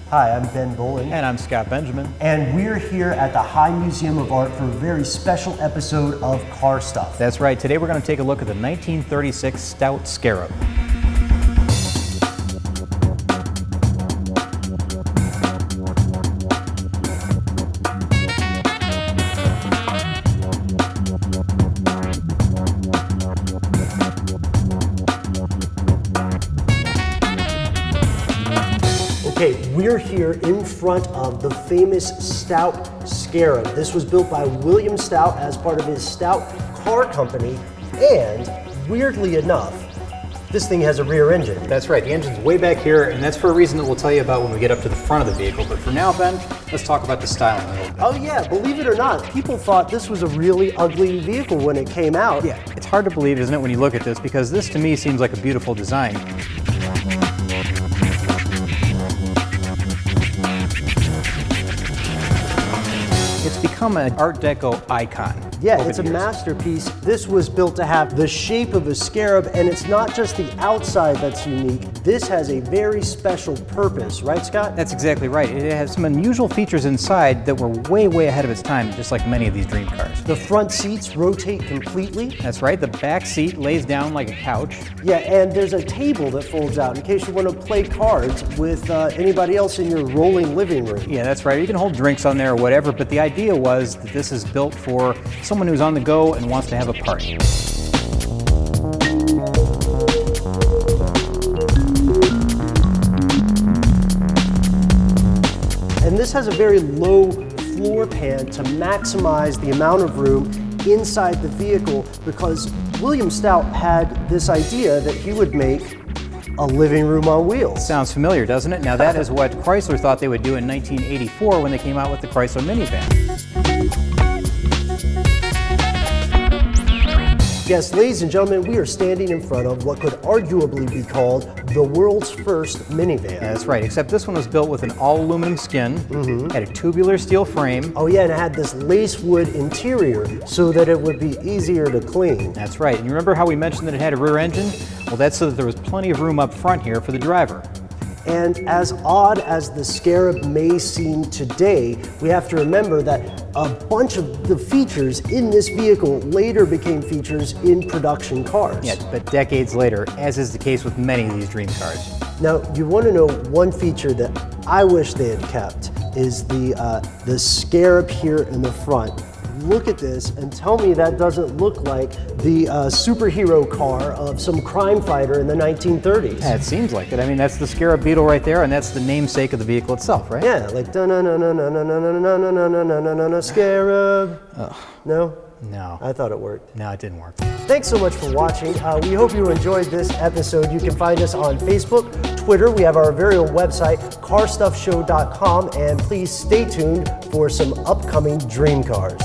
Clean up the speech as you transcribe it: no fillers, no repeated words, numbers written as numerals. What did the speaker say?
Hi, I'm Ben Bowling. And I'm Scott Benjamin. And we're here at the High Museum of Art for a very special episode of Car Stuff. That's right. Today we're going to take a look at the 1936 Stout Scarab. Okay, we're here in front of the famous Stout Scarab. This was built by William Stout as part of his Stout car company, and weirdly enough, this thing has a rear engine. That's right, the engine's way back here, and that's for a reason that we'll tell you about when we get up to the front of the vehicle. But for now, Ben, let's talk about the styling a little bit. Oh yeah, believe it or not, people thought this was a really ugly vehicle when it came out. Yeah, it's hard to believe, isn't it, when you look at this, because this to me seems like a beautiful design. It's become an Art Deco icon. Yeah, it's a masterpiece. This was built to have the shape of a scarab, and it's not just the outside that's unique. This has a very special purpose, right, Scott? That's exactly right. It has some unusual features inside that were way, way ahead of its time, just like many of these dream cars. The front seats rotate completely. That's right. The back seat lays down like a couch. Yeah, and there's a table that folds out in case you want to play cards with anybody else in your rolling living room. Yeah, that's right. You can hold drinks on there or whatever, but the idea was that this is built for someone who's on the go and wants to have a party. And this has a very low floor pan to maximize the amount of room inside the vehicle, because William Stout had this idea that he would make a living room on wheels. Sounds familiar, doesn't it? Now that is what Chrysler thought they would do in 1984 when they came out with the Chrysler minivan. Yes, ladies and gentlemen, we are standing in front of what could arguably be called the world's first minivan. That's right, except this one was built with an all-aluminum skin, had a tubular steel frame. Oh yeah, and it had this lacewood interior so that it would be easier to clean. That's right, and you remember how we mentioned that it had a rear engine? Well, that's so that there was plenty of room up front here for the driver. And as odd as the Scarab may seem today, we have to remember that a bunch of the features in this vehicle later became features in production cars. Yeah, but decades later, as is the case with many of these dream cars. Now, you want to know one feature that I wish they had kept is the Scarab here in the front. Look at this and tell me that doesn't look like the superhero car of some crime fighter in the 1930s. Yeah, it seems like it. I mean, that's the Scarab Beetle right there, and that's the namesake of the vehicle itself, right? Yeah, like da-na-na-na-na-na-na-na-na-na-na-na-na-na Scarab. No? No. I thought it worked. No, it didn't work. Thanks so much for watching. We hope you enjoyed this episode. You can find us on Facebook, Twitter. We have our very own website, CarStuffShow.com, and please stay tuned for some upcoming dream cars.